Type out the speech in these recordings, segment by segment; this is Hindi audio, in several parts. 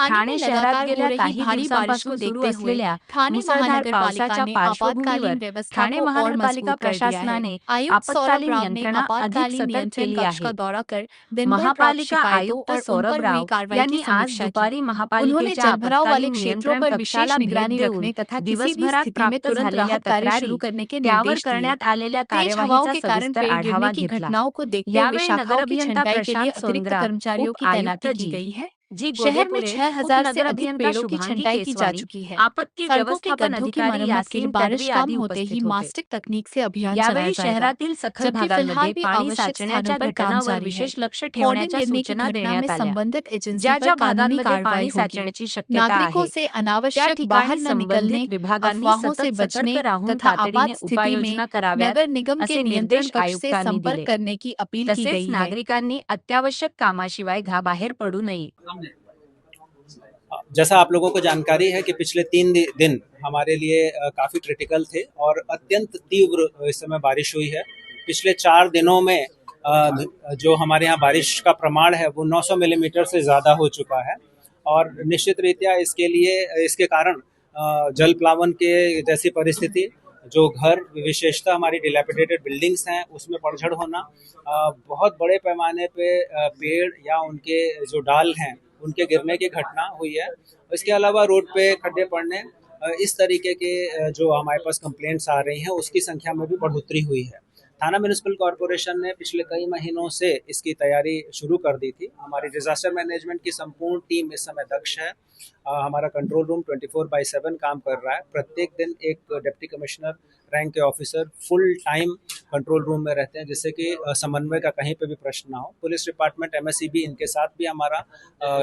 ठाणे शहरात गेल्या काही दिवसांपासून सुरू असलेल्या मुसळधार पावसाच्या पार्श्वभूमीवर ठाणे महानगरपालिका प्रशासनाने आपत्कालीन यंत्रणा अधिक सतर्क केली आहे। महापालिका आयुक्त सौरभ राव यांनी आज दुपारी महापालिकेच्या आपत्कालीन नियंत्रण कक्षाला भेट देऊन दिवसभरात प्राप्त झालेल्या तक्रारी त्यावर करण्यात आलेल्या कार्यवाहीचा सविस्तर आढावा घेतला। यावेळी नगर अभियंता प्रशांत सोनग्रा, उप आयुक्त जी शहर में 6000 से अधिक पेड़ों की छंटाई की जा चुकी है। आपत्ती सड़कों के व्यवस्थापन गड्ढों की अधिकारी मरम्मत के लिए यासीन बारिश तडवी कम आदि होते ही उपस्थित होते। मास्टिक तकनीक से अभियान चलाया यावेळी जाएगा। शहरातील सखल जबकि फिलहाल भागांमध्ये भी पाणी आवश्यक साचण्याच्या स्थानों पर काम घटनांवर जारी है। विशेष लक्ष होर्डिंग ठेवण्याच्या गिरने की सूचना घटना में देण्यात आल्या। संबंधित एजेंसी ज्या पर ज्या कानूनी भागांमध्ये कार्रवाई पाणी होगी। साचण्याची शक्यता नागरिकों आहे से त्या अनावश्यक ठिकाणी बाहर न निकलने, संबंधित विभागांनी अफवाहों से सतत बचने सतर्क राहून तथा आपात तातडीने स्थिति उपाययोजना में कराव्यात नगर निगम के असे नियंत्रण निर्देश कक्ष से आयुक्तांनी संपर्क दिले। करने की अपील की तसेच गई है। नागरिकांनी अत्यावश्यक कामाशिवाय घराबाहेर पडू नये। जैसा आप लोगों को जानकारी है कि पिछले 3 दिन हमारे लिए काफ़ी क्रिटिकल थे और अत्यंत तीव्र इस समय बारिश हुई है। पिछले 4 दिनों में जो हमारे यहाँ बारिश का प्रमाण है वो 900 मिलीमीटर से ज़्यादा हो चुका है और निश्चित रीत्या इसके कारण जल प्लावन के जैसी परिस्थिति, जो घर विशेषता हमारी डिलैपिडेटेड बिल्डिंग्स हैं उसमें पड़झड़ होना, बहुत बड़े पैमाने पे पेड़ या उनके जो डाल हैं उनके गिरने की घटना हुई है। इसके अलावा रोड पे खड्डे पड़ने, इस तरीके के जो हमारे पास कंप्लेंट्स आ रही हैं उसकी संख्या में भी बढ़ोतरी हुई है। थाना म्यूनिसिपल कॉरपोरेशन ने पिछले कई महीनों से इसकी तैयारी शुरू कर दी थी। हमारी डिजास्टर मैनेजमेंट की संपूर्ण टीम इस समय दक्ष है। हमारा कंट्रोल रूम 24/7 काम कर रहा है। प्रत्येक दिन एक डिप्टी कमिश्नर रैंक के officer full time control room में रहते हैं, जिससे कि समन्वय का कहीं पे भी प्रश्न ना हो। पुलिस डिपार्टमेंट, MSEB, इनके साथ भी हमारा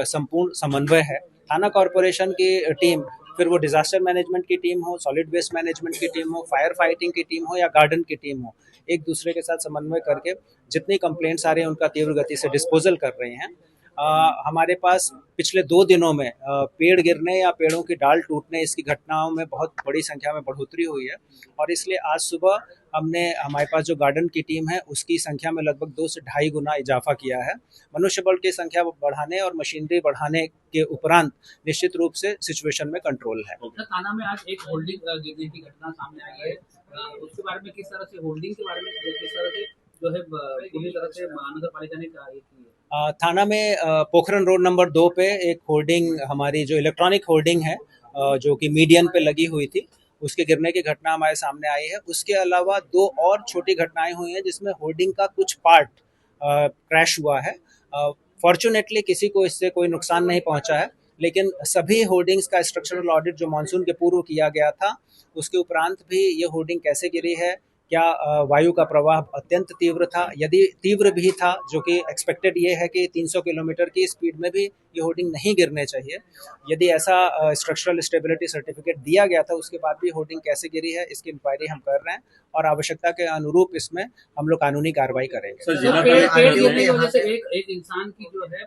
संपूर्ण समन्वय है। थाना कॉरपोरेशन की टीम, फिर वो डिजास्टर मैनेजमेंट की टीम हो, सॉलिड वेस्ट मैनेजमेंट की टीम हो, फायर फाइटिंग की टीम हो या गार्डन की टीम हो, एक दूसरे के साथ समन्वय करके जितनी कंप्लेंट्स आ रही हैं उनका तीव्र गति से डिस्पोजल कर रहे हैं। हमारे पास पिछले 2 दिनों में पेड़ गिरने या पेड़ों की डाल टूटने, इसकी घटनाओं में बहुत बड़ी संख्या में बढ़ोतरी हुई है और इसलिए आज सुबह हमारे पास जो गार्डन की टीम है उसकी संख्या में लगभग 2 से ढाई गुना इजाफा किया है। मनुष्य बल की संख्या बढ़ाने और मशीनरी बढ़ाने के उपरांत निश्चित रूप से सिचुएशन में कंट्रोल है। थाना में आज एक होल्डिंग गिरने की घटना सामने आई है, उसके बारे में किस तरह से होल्डिंग के बारे में किस तरह से जो है पूरी तरह से महानगर पालिका ने कार्य की है? थाना में पोखरन रोड नंबर 2 पे एक होर्डिंग, हमारी जो इलेक्ट्रॉनिक होर्डिंग है जो कि मीडियन पे लगी हुई थी, उसके गिरने की घटना हमारे सामने आई है। उसके अलावा 2 और छोटी घटनाएं हुई हैं जिसमें होर्डिंग का कुछ पार्ट क्रैश हुआ है। फॉर्चुनेटली किसी को इससे कोई नुकसान नहीं पहुंचा है, लेकिन सभी होर्डिंग्स का स्ट्रक्चरल ऑडिट जो मानसून के पूर्व किया गया था उसके उपरांत भी ये होर्डिंग कैसे गिरी है, क्या वायु का प्रवाह अत्यंत तीव्र था, यदि तीव्र भी था, जो कि एक्सपेक्टेड ये है कि 300 किलोमीटर की स्पीड में भी ये होर्डिंग नहीं गिरने चाहिए, यदि ऐसा स्ट्रक्चरल स्टेबिलिटी सर्टिफिकेट दिया गया था उसके बाद भी होर्डिंग कैसे गिरी है, इसकी इंक्वायरी हम कर रहे हैं और आवश्यकता के अनुरूप इसमें हम लोग कानूनी कार्रवाई करेंगे। एक इंसान की जो है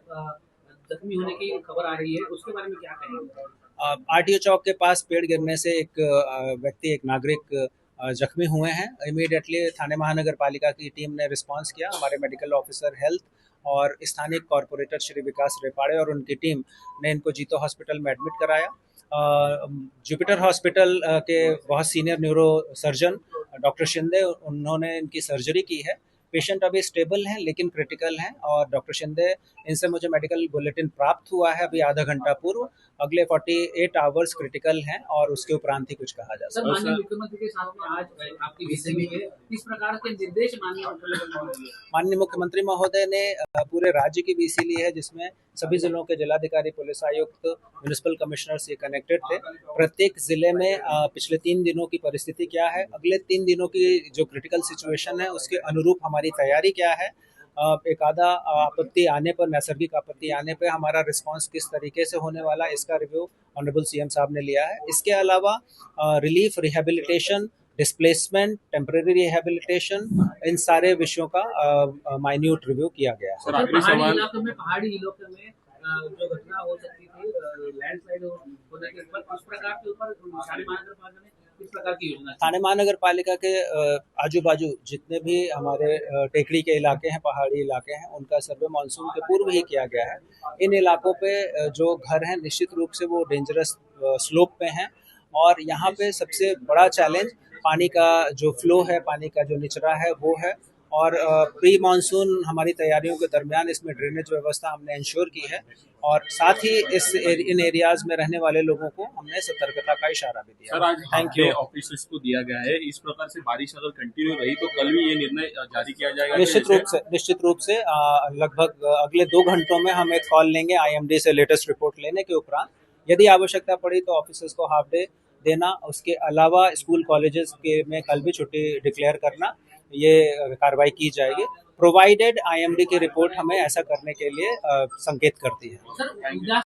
जख्मी होने की खबर आ रही है, उसके बारे में क्या कहेंगे? RTO चौक के पास पेड़ गिरने से एक व्यक्ति, एक नागरिक जख्मी हुए हैं। इमीडिएटली थाने महानगर पालिका की टीम ने रिस्पांस किया। हमारे मेडिकल ऑफिसर हेल्थ और स्थानीय कॉरपोरेटर श्री विकास रेपाड़े और उनकी टीम ने इनको जीतो हॉस्पिटल में एडमिट कराया। जुपिटर हॉस्पिटल के बहुत senior neuro surgeon doctor Shinde, उन्होंने इनकी सर्जरी की है। पेशेंट अभी स्टेबल हैं लेकिन क्रिटिकल हैं और डॉक्टर शिंदे, इनसे मुझे मेडिकल बुलेटिन प्राप्त हुआ है अभी आधा घंटा पूर्व। अगले 48 आवर्स क्रिटिकल हैं और उसके उपरांत ही कुछ कहा जा सकता है। माननीय मुख्यमंत्री के साथ में आज आपकी विजिट हुई है, किस प्रकार के निर्देश माननीय मुख्यमंत्री महोदय ने पूरे राज्य की वीसी ली है, जिसमें सभी जिलों के जिलाधिकारी, पुलिस आयुक्त, म्युनिसिपल कमिश्नर से कनेक्टेड थे। प्रत्येक जिले में पिछले 3 दिनों की परिस्थिति क्या है, अगले 3 दिनों की जो क्रिटिकल सिचुएशन है उसके अनुरूप हमारी तैयारी क्या है, एक आधा आपत्ति आने पर, नैसर्गिक आपत्ति आने पर हमारा रिस्पांस किस तरीके से होने वाला है, इसका रिव्यू ऑनरेबल CM साहब ने लिया है। इसके अलावा relief, rehabilitation, displacement, temporary rehabilitation, इन सारे विषयों का माइन्यूट रिव्यू किया गया है। पहाड़ी इलाकों में जो घटना हो सकती थी, लैंडस्लाइड होने के ऊपर, उस प्रकार के ऊपर किस प्रकार की योजना है? ठाणे महानगर पालिका के आजू बाजू जितने भी हमारे टेकड़ी के इलाके हैं, पहाड़ी इलाके हैं, उनका सर्वे मानसून के पूर्व ही किया गया है। इन इलाकों पे जो घर हैं निश्चित रूप से वो डेंजरस स्लोप पे हैं और यहाँ पे सबसे बड़ा चैलेंज पानी का जो फ्लो है, पानी का जो निचरा है वो है। और प्री मानसून हमारी तैयारियों के दरमियान इसमें ड्रेनेज व्यवस्था हमने इंश्योर की है और साथ ही इन एरियाज में रहने वाले लोगों को हमने सतर्कता का इशारा भी दिया। सर, आज थैंक यू। ऑफिसर्स को दिया गया है, इस प्रकार से बारिश अगर कंटिन्यू रही तो कल भी ये निर्णय जारी किया जाएगा? निश्चित रूप से लगभग अगले 2 घंटों में हम एक कॉल लेंगे IMD से लेटेस्ट रिपोर्ट लेने के उपरांत। यदि आवश्यकता पड़ी तो ऑफिसर्स को हाफ डे देना, उसके अलावा स्कूल कॉलेजेस के में कल भी छुट्टी डिक्लेयर करना, ये कार्रवाई की जाएगी प्रोवाइडेड IMD की रिपोर्ट हमें ऐसा करने के लिए संकेत करती है। सर